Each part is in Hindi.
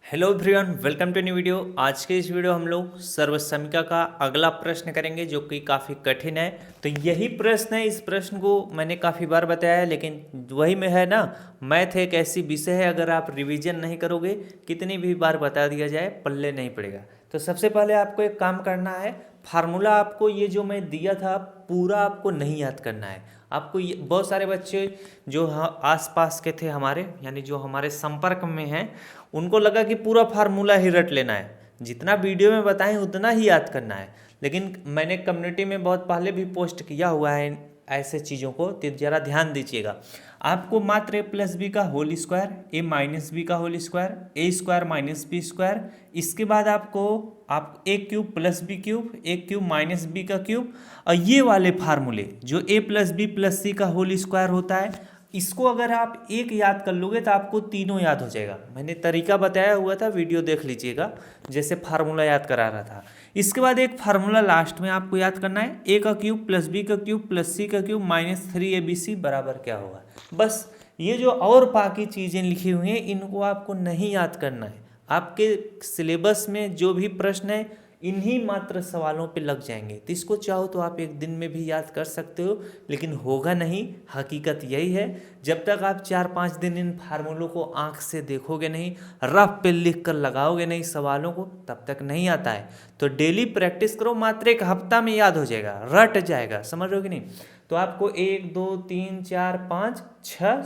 Hello everyone, welcome to new video. आज के इस वीडियो हम लोग सर्वसमिका का अगला प्रश्न करेंगे जो कि काफ़ी कठिन है। तो यही प्रश्न है, इस प्रश्न को मैंने काफ़ी बार बताया है, लेकिन वही में है ना, मैथ एक ऐसी विषय है, अगर आप रिवीजन नहीं करोगे, कितनी भी बार बता दिया जाए पल्ले नहीं पड़ेगा। तो सबसे पहले आपको एक काम करना है, फार्मूला आपको ये जो मैं दिया था पूरा आपको नहीं याद करना है। आपको बहुत सारे बच्चे जो आस पास के थे हमारे, यानी जो हमारे संपर्क में हैं, उनको लगा कि पूरा फार्मूला ही रट लेना है, जितना वीडियो में बताएं उतना ही याद करना है। लेकिन मैंने कम्युनिटी में बहुत पहले भी पोस्ट किया हुआ है ऐसे चीज़ों को, तो ज़रा ध्यान दीजिएगा। आपको मात्र ए प्लस बी का होल स्क्वायर, ए माइनस बी का होल स्क्वायर, ए स्क्वायर माइनस बी स्क्वायर, इसके बाद आप ए क्यूब प्लस बी क्यूब, ए क्यूब माइनस बी का क्यूब, और ये वाले फार्मूले जो ए प्लस बी प्लस सी का होल स्क्वायर होता है, इसको अगर आप एक याद कर लोगे तो आपको तीनों याद हो जाएगा। मैंने तरीका बताया हुआ था, वीडियो देख लीजिएगा, जैसे फार्मूला याद करा रहा था। इसके बाद एक फार्मूला लास्ट में आपको याद करना है, ए का क्यूब प्लस बी का क्यूब प्लस सी का क्यूब माइनस 3abc बराबर क्या होगा। बस ये जो और बाकी चीज़ें लिखी हुई हैं इनको आपको नहीं याद करना है। आपके सिलेबस में जो भी प्रश्न है इन्हीं मात्र सवालों पे लग जाएंगे, तो इसको चाहो तो आप एक दिन में भी याद कर सकते हो, लेकिन होगा नहीं। हकीकत यही है, जब तक आप 4-5 दिन इन फार्मूलों को आंख से देखोगे नहीं, रफ पे लिख कर लगाओगे नहीं सवालों को, तब तक नहीं आता है। तो डेली प्रैक्टिस करो, मात्र एक हफ्ता में याद हो जाएगा, रट जाएगा, समझ रहे हो कि नहीं। तो आपको 1 2 3 4 5 6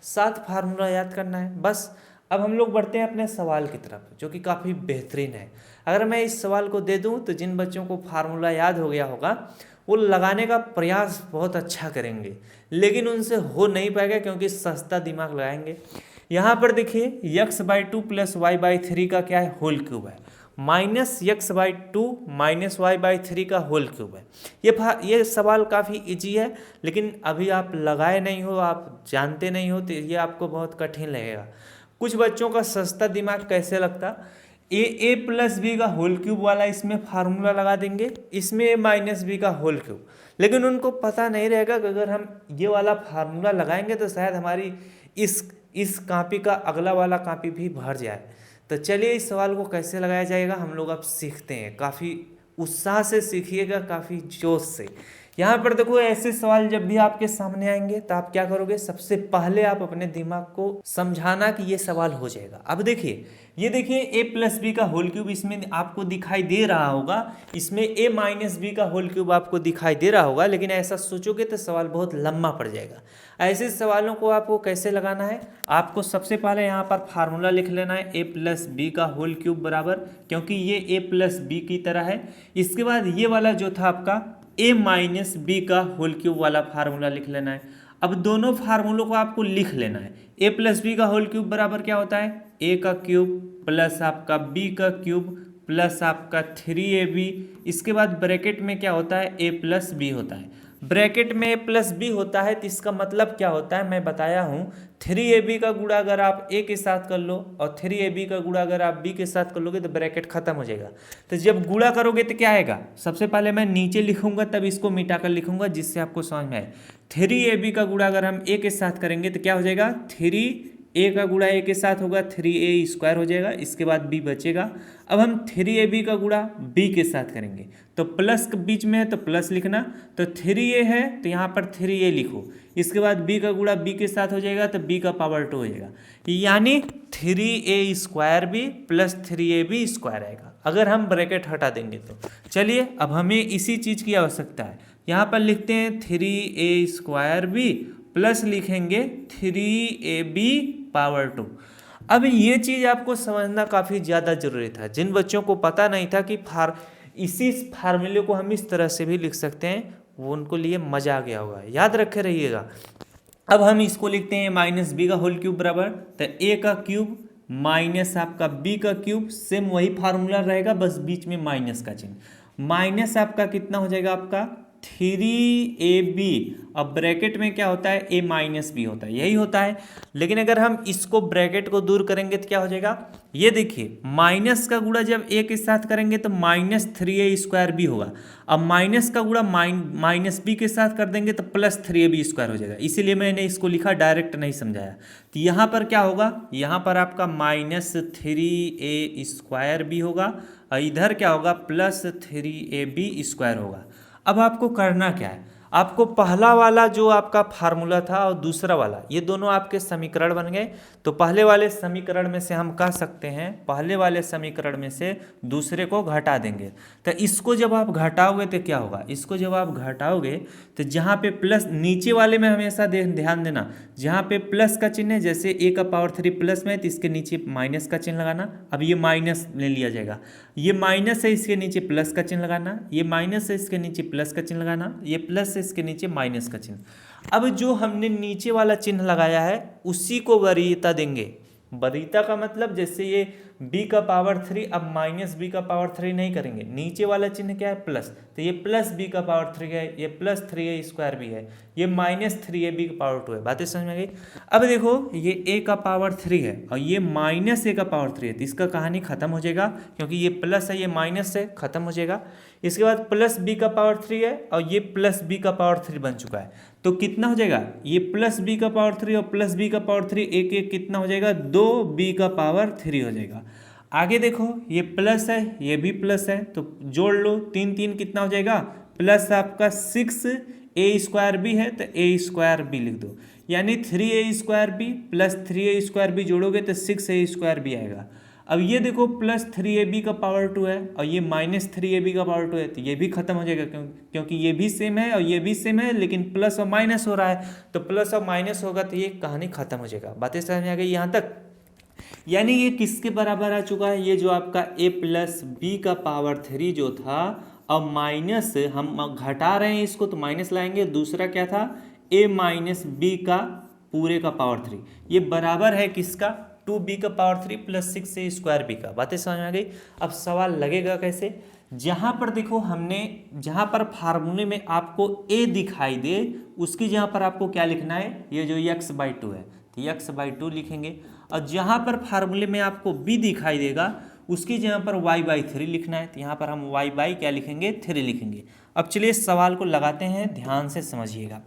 7 फार्मूला याद करना है बस। अब हम लोग बढ़ते हैं अपने सवाल की तरफ, जो कि काफ़ी बेहतरीन है। अगर मैं इस सवाल को दे दूं तो जिन बच्चों को फार्मूला याद हो गया होगा वो लगाने का प्रयास बहुत अच्छा करेंगे, लेकिन उनसे हो नहीं पाएगा क्योंकि सस्ता दिमाग लगाएंगे। यहाँ पर देखिए, x/2 प्लस y/3 का क्या है, होल क्यूब है, माइनस x/2 माइनस y/3 का होल क्यूब है। ये सवाल काफ़ी इजी है, लेकिन अभी आप लगाए नहीं हो, आप जानते नहीं हो, तो ये आपको बहुत कठिन लगेगा। कुछ बच्चों का सस्ता दिमाग कैसे लगता, ए प्लस बी का होल क्यूब वाला इसमें फार्मूला लगा देंगे, इसमें ए माइनस बी का होल क्यूब, लेकिन उनको पता नहीं रहेगा कि अगर हम ये वाला फार्मूला लगाएंगे तो शायद हमारी इस कापी का अगला वाला कापी भी भर जाए। तो चलिए इस सवाल को कैसे लगाया जाएगा हम लोग अब सीखते हैं। काफ़ी उत्साह से सीखिएगा, काफ़ी जोश से। यहाँ पर देखो, ऐसे सवाल जब भी आपके सामने आएंगे तो आप क्या करोगे, सबसे पहले आप अपने दिमाग को समझाना कि ये सवाल हो जाएगा। अब देखिए, ये देखिए ए प्लस बी का होल क्यूब इसमें आपको दिखाई दे रहा होगा, इसमें ए माइनस बी का होल क्यूब आपको दिखाई दे रहा होगा, लेकिन ऐसा सोचोगे तो सवाल बहुत लंबा पड़ जाएगा। ऐसे सवालों को आपको कैसे लगाना है, आपको सबसे पहले यहाँ पर फार्मूला लिख लेना है, ए प्लस बी का होल क्यूब बराबर, क्योंकि ये ए प्लस बी की तरह है। इसके बाद ये वाला जो था आपका ए माइनस बी का होल क्यूब वाला फार्मूला लिख लेना है। अब दोनों फार्मूलों को आपको लिख लेना है। ए प्लस बी का होल क्यूब बराबर क्या होता है, ए का क्यूब प्लस आपका बी का क्यूब प्लस आपका 3ab। इसके बाद ब्रैकेट में क्या होता है, ए प्लस बी होता है। ब्रैकेट में ए प्लस बी होता है तो इसका मतलब क्या होता है मैं बताया हूँ, 3ab का गुणा अगर आप ए के साथ कर लो और 3ab का गुणा अगर आप बी के साथ कर लोगे तो ब्रैकेट खत्म हो जाएगा। तो जब गुणा करोगे तो क्या आएगा, सबसे पहले मैं नीचे लिखूंगा तब इसको मिटा कर लिखूंगा जिससे आपको समझ में आए। 3ab का गुणा अगर हम ए के साथ करेंगे तो क्या हो जाएगा, 3a का गुणा ए के साथ होगा 3a स्क्वायर हो जाएगा, इसके बाद b बचेगा। अब हम 3ab का गुणा b के साथ करेंगे तो प्लस के बीच में है तो प्लस लिखना, तो 3a है तो यहाँ पर 3a लिखो। इसके बाद b का गुणा b के साथ हो जाएगा तो b का पावर 2 हो जाएगा, यानी 3a square b plus 3ab square आएगा अगर हम ब्रैकेट हटा देंगे तो। चलिए अब हमें इसी चीज़ की आवश्यकता है, यहाँ पर लिखते हैं 3a स्क्वायर b प्लस लिखेंगे 3ab पावर 2। अब ये चीज़ आपको समझना काफ़ी ज़्यादा जरूरी था। जिन बच्चों को पता नहीं था कि इसी फार्मूले को हम इस तरह से भी लिख सकते हैं, वो उनको लिए मजा आ गया होगा, याद रखे रहिएगा। अब हम इसको लिखते हैं माइनस बी का होल क्यूब बराबर, तो ए का क्यूब माइनस आपका बी का क्यूब, सेम वही फार्मूला रहेगा बस बीच में माइनस का चिन्ह। माइनस आपका कितना हो जाएगा, आपका 3ab। अब ब्रैकेट में क्या होता है, a माइनस बी होता है, यही होता है। लेकिन अगर हम इसको ब्रैकेट को दूर करेंगे तो क्या हो जाएगा, ये देखिए माइनस का गुणा जब a के साथ करेंगे तो माइनस 3a² बी होगा। अब माइनस का गुणा माइनस बी के साथ कर देंगे तो प्लस 3ab² हो जाएगा। इसीलिए मैंने इसको लिखा, डायरेक्ट नहीं समझाया। तो यहाँ पर क्या होगा, यहाँ पर आपका माइनस 3a² बी होगा और इधर क्या होगा, प्लस 3ab² होगा। अब आपको करना क्या है, आपको पहला वाला जो आपका फार्मूला था और दूसरा वाला, ये दोनों आपके समीकरण बन गए। तो पहले वाले समीकरण में से हम कह सकते हैं, पहले वाले समीकरण में से दूसरे को घटा देंगे। तो इसको जब आप घटाओगे तो क्या होगा, इसको जब आप घटाओगे तो जहाँ पे प्लस, नीचे वाले में हमेशा ध्यान देना, जहाँ पे प्लस का चिन्ह है, जैसे a⁴ प्लस में है तो इसके नीचे माइनस का चिन्ह लगाना। अब ये माइनस ले लिया जाएगा, ये माइनस है इसके नीचे प्लस का चिन्ह लगाना, ये माइनस है इसके नीचे प्लस का चिन्ह लगाना, ये प्लस है इसके नीचे माइनस का चिन्ह। अब जो हमने नीचे वाला चिन्ह लगाया है उसी को वरीयता देंगे। वरीयता का मतलब जैसे ये b⁴, अब माइनस b⁴ नहीं करेंगे, नीचे वाला चिन्ह क्या है, प्लस, तो ये प्लस b⁴ है, ये प्लस 3a² भी है, ये माइनस 3ab⁴ है। बातें समझ में गई। अब देखो ये a⁴ है और ये माइनस a⁴ है, तो इसका कहानी खत्म हो जाएगा, क्योंकि ये प्लस है ये माइनस है, खत्म हो जाएगा। इसके बाद प्लस b⁴ है और ये प्लस b⁴ बन चुका है, तो कितना हो जाएगा, ये प्लस b⁴ और प्लस b⁴ एक एक कितना हो जाएगा, 2b⁴ हो जाएगा। आगे देखो ये प्लस है, ये भी प्लस है, तो जोड़ लो, 3 3 कितना हो जाएगा, प्लस आपका 6a² भी है तो a² भी लिख दो, यानी 3a² प्लस 3a² जोड़ोगे तो 6a² भी आएगा। अब ये देखो प्लस 3ab⁴ है और ये माइनस 3ab⁴ है, तो ये भी खत्म हो जाएगा, क्योंकि ये भी सेम है और ये भी सेम है, लेकिन प्लस और माइनस हो रहा है, तो प्लस और माइनस होगा तो ये कहानी खत्म हो जाएगा। बातें समझ में आ गई यहाँ तक। यानी ये किसके बराबर आ चुका है, ये जो आपका a+b⁴ जो था, अब माइनस हम घटा रहे हैं इसको तो माइनस लाएंगे, दूसरा क्या था, a−b⁴ ये बराबर है किसका, 2b⁴ प्लस 6a² का। बातें समझ में आ गई। अब सवाल लगेगा कैसे, जहाँ पर देखो हमने, जहाँ पर फार्मूले में आपको a दिखाई दे उसकी जहाँ पर आपको क्या लिखना है, ये जो x/2 है तो x/2 लिखेंगे, और जहाँ पर फार्मूले में आपको b दिखाई देगा उसकी जहाँ पर y/3 लिखना है, तो यहाँ पर हम y/ क्या लिखेंगे, 3 लिखेंगे। अब चलिए इस सवाल को लगाते हैं, ध्यान से समझिएगा।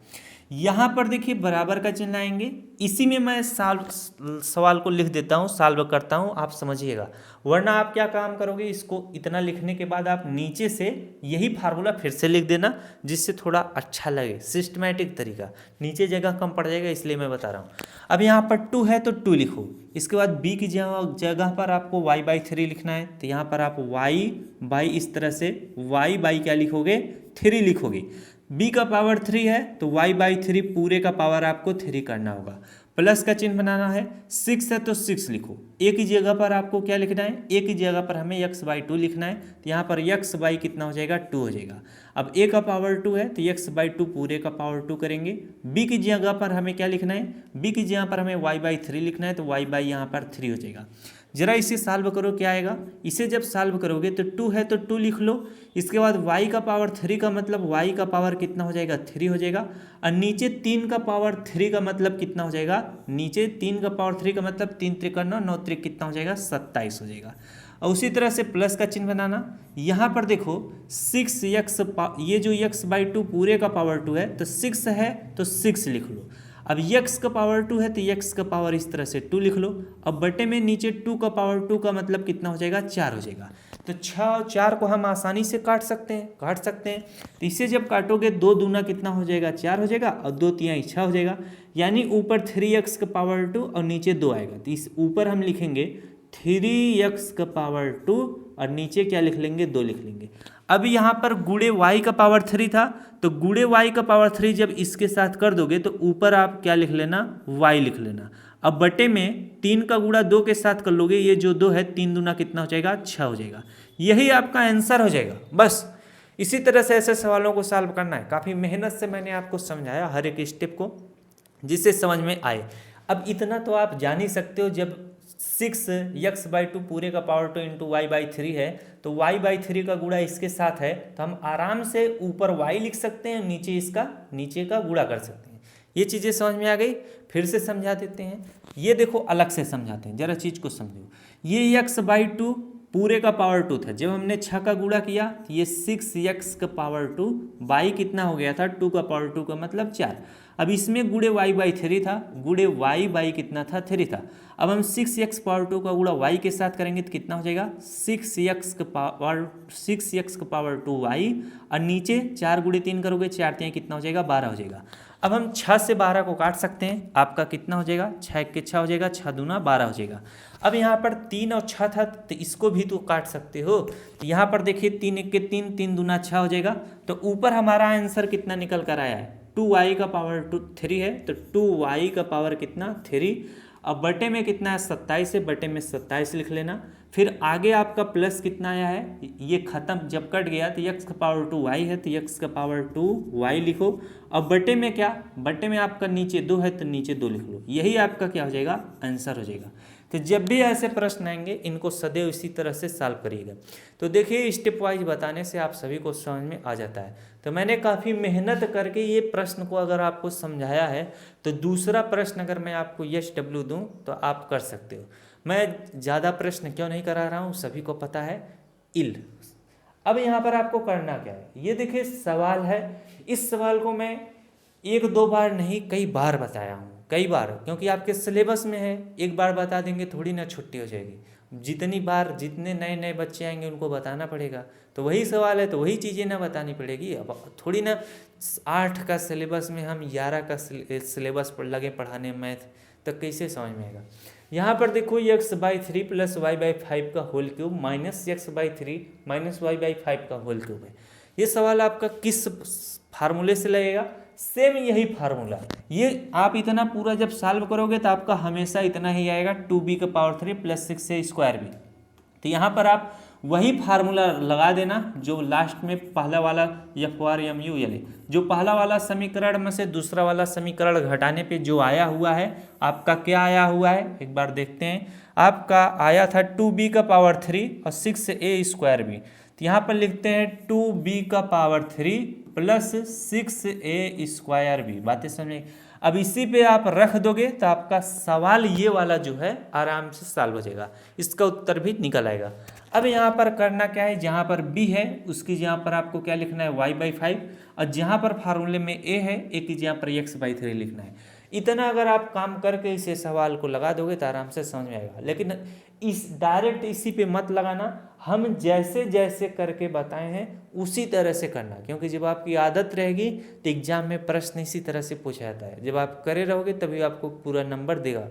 यहाँ पर देखिए बराबर का चिन्ह आएंगे, इसी में मैं सवाल को लिख देता हूँ, सॉल्व करता हूँ, आप समझिएगा। वरना आप क्या काम करोगे, इसको इतना लिखने के बाद आप नीचे से यही फार्मूला फिर से लिख देना, जिससे थोड़ा अच्छा लगे, सिस्टमैटिक तरीका, नीचे जगह कम पड़ जाएगा, इसलिए मैं बता रहा हूँ। अब यहाँ पर 2 है तो 2 लिखो, इसके बाद b की जगह पर आपको y/3 लिखना है, तो यहाँ पर आप y इस तरह से y/ क्या लिखोगे, 3 लिखोगे। b⁴ है तो y/3 पूरे का पावर आपको 3 करना होगा, प्लस का चिन्ह बनाना है, 6 है तो 6 लिखो, a की जगह पर आपको क्या लिखना है, a की जगह पर हमें x/2 लिखना है, तो यहाँ पर x/ कितना हो जाएगा, 2 हो जाएगा। अब a⁴ है तो x/2 पूरे का पावर 2 करेंगे, b की जगह पर हमें क्या लिखना है, b की जगह पर हमें y/3 लिखना है, तो y/ यहाँ पर 3 हो जाएगा। जरा इसे सॉल्व करो, क्या आएगा, इसे जब सॉल्व करोगे तो 2 है तो 2 लिख लो, इसके बाद y⁴ का मतलब y का पावर कितना हो जाएगा, 3 हो जाएगा, और नीचे 3 का पावर 3 का मतलब कितना हो जाएगा, नीचे 3 का पावर 3 का मतलब 3 त्रिक 9, 9 त्रिक कितना हो जाएगा, 27 हो जाएगा। और उसी तरह से प्लस का चिन्ह बनाना, यहाँ पर देखो 6x, ये जो x/2 पूरे का पावर 2 है तो 6 है तो 6 लिख लो। अब x का पावर 2 है तो x का पावर इस तरह से 2 लिख लो। अब बटे में नीचे 2 का पावर 2 का मतलब कितना हो जाएगा, 4 हो जाएगा। तो 6 और 4 को हम आसानी से काट सकते हैं। तो इसे जब काटोगे 2 दूना कितना हो जाएगा, 4 हो जाएगा, और 2 तिहाई 6 हो जाएगा, यानी ऊपर 3x का पावर 2 और नीचे 2 आएगा। तो इस ऊपर हम लिखेंगे 3x का पावर 2 और नीचे क्या लिख लेंगे, 2 लिख लेंगे। अब यहाँ पर गुणे y का पावर 3 था, तो गुणे y का पावर 3 जब इसके साथ कर दोगे तो ऊपर आप क्या लिख लेना, y लिख लेना। अब बटे में 3 का गुणा 2 के साथ कर लोगे, ये जो 2 है 3 दूना कितना हो जाएगा, 6 हो जाएगा। यही आपका आंसर हो जाएगा। बस इसी तरह से ऐसे सवालों को सॉल्व करना है। काफ़ी मेहनत से मैंने आपको समझाया हर एक स्टेप को, जिससे समझ में आए। अब इतना तो आप जान ही सकते हो, जब 6x/2 पूरे का पावर 2 इंटू y/3 है, तो y/3 का गुणा इसके साथ है, तो हम आराम से ऊपर y लिख सकते हैं, नीचे का गुणा कर सकते हैं। ये चीज़ें समझ में आ गई। फिर से समझा देते हैं, ये देखो अलग से समझाते हैं, जरा चीज़ को समझो। ये x/2 पूरे का पावर 2 था, जब हमने 6 का गुणा किया तो ये 6x का पावर 2, y कितना हो गया था 2 का पावर 2 का मतलब 4। अब इसमें गुणे y/3 था, गुणे y कितना था 3 था। अब हम 6x पावर 2 का गुणा y के साथ करेंगे तो कितना हो जाएगा 6x का पावर 2y, और नीचे 4 गुणे 3 करोगे 4 3 कितना हो जाएगा 12 हो जाएगा। अब हम 6 से 12 को काट सकते हैं, आपका कितना हो जाएगा 6 के 6 हो जाएगा, 6 दूना 12 हो जाएगा। अब यहाँ पर 3 और 6 था, तो इसको भी तो काट सकते हो, तो यहाँ पर देखिए 3 1 के 3, 3 दूना 6 हो जाएगा। तो ऊपर हमारा आंसर कितना निकल कर आया है 2y का पावर 3 है, तो 2y का पावर कितना 3। अब बटे में कितना है 27 है, बटे में 27 लिख लेना। फिर आगे आपका प्लस कितना आया है, ये खत्म जब कट गया तो x का पावर 2y है, तो x का पावर 2y लिखो। अब बटे में क्या, बटे में आपका नीचे 2 है, तो नीचे 2 लिख लो। यही आपका क्या हो जाएगा आंसर हो जाएगा। तो जब भी ऐसे प्रश्न आएंगे इनको सदैव इसी तरह से सॉल्व करिएगा। तो देखिए स्टेप वाइज बताने से आप सभी को समझ में आ जाता है। तो मैंने काफ़ी मेहनत करके ये प्रश्न को अगर आपको समझाया है, तो दूसरा प्रश्न अगर मैं आपको SW दूं तो आप कर सकते हो। मैं ज़्यादा प्रश्न क्यों नहीं करा रहा हूँ, सभी को पता है इल। अब यहाँ पर आपको करना क्या है, ये देखिए सवाल है, इस सवाल को मैं 1-2 बार नहीं कई बार बताया हूँ, कई बार, क्योंकि आपके सिलेबस में है। एक बार बता देंगे थोड़ी ना छुट्टी हो जाएगी, जितनी बार जितने नए नए बच्चे आएंगे उनको बताना पड़ेगा। तो वही सवाल है तो वही चीज़ें ना बतानी पड़ेगी। अब थोड़ी ना 8 का सिलेबस में हम 11 का सिलेबस पर लगे पढ़ाने मैथ, तो कैसे समझ में आएगा। यहाँ पर देखो x/3 प्लस y/5 का whole cube minus x/3 minus y/5 का होल क्यूब है। ये सवाल आपका किस फार्मूले से लगेगा, सेम यही फार्मूला। ये आप इतना पूरा जब सॉल्व करोगे तो आपका हमेशा इतना ही आएगा 2b का पावर 3 प्लस 6a²b। तो यहाँ पर आप वही फार्मूला लगा देना जो लास्ट में पहला वाला FRMUL, जो पहला वाला समीकरण में से दूसरा वाला समीकरण घटाने पे जो आया हुआ है, आपका क्या आया हुआ है एक बार देखते हैं। आपका आया था 2b का पावर 3 और 6a²b। तो यहाँ पर लिखते हैं 2b का पावर 3 प्लस 6a²b। बातें समझे। अब इसी पे आप रख दोगे तो आपका सवाल ये वाला जो है आराम से सॉल्व हो जाएगा, इसका उत्तर भी निकल आएगा। अब यहाँ पर करना क्या है, जहाँ पर b है उसकी जहाँ पर आपको क्या लिखना है y/5, और जहाँ पर फार्मूले में a है a की जहाँ पर x/3 लिखना है। इतना अगर आप काम करके इसे सवाल को लगा दोगे तो आराम से समझ में आएगा। लेकिन इस डायरेक्ट इसी पे मत लगाना, हम जैसे जैसे करके बताए हैं उसी तरह से करना, क्योंकि जब आपकी आदत रहेगी तो एग्जाम में प्रश्न इसी तरह से पूछा जाता है। जब आप करे रहोगे तभी आपको पूरा नंबर देगा,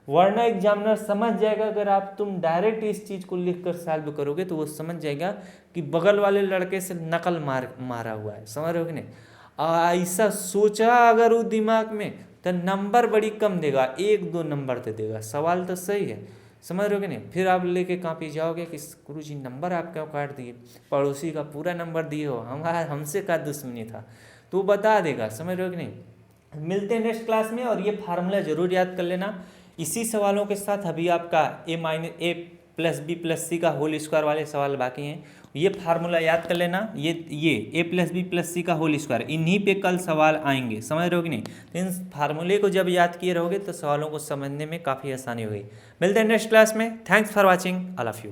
वरना एग्जामिनर समझ जाएगा। अगर आप तुम डायरेक्ट इस चीज़ को लिख कर सॉल्व करोगे तो वो समझ जाएगा कि बगल वाले लड़के से नकल मारा हुआ है, समझ रहे हो कि नहीं। ऐसा सोचा अगर वो दिमाग में तो नंबर बड़ी कम देगा, 1-2 नंबर दे देगा। सवाल तो सही है, समझ रहे हो कि नहीं। फिर आप लेके कॉपी जाओगे कि गुरुजी नंबर आप क्यों काट दिए, पड़ोसी का पूरा नंबर दिए हो, हमसे का दुश्मनी था, तो वो बता देगा, समझ रहे हो कि नहीं। मिलते हैं नेक्स्ट क्लास में, और ये फार्मूला जरूर याद कर लेना। इसी सवालों के साथ अभी आपका a plus b plus c का होल स्क्वायर वाले सवाल बाकी हैं, ये फार्मूला याद कर लेना। ये a plus b plus c का होल स्क्वायर, इन्हीं पे कल सवाल आएंगे, समझ रहे हो कि नहीं। तो इन फार्मूले को जब याद किए रहोगे तो सवालों को समझने में काफ़ी आसानी होगी। मिलते हैं नेक्स्ट क्लास में। Thanks for watching, I love you.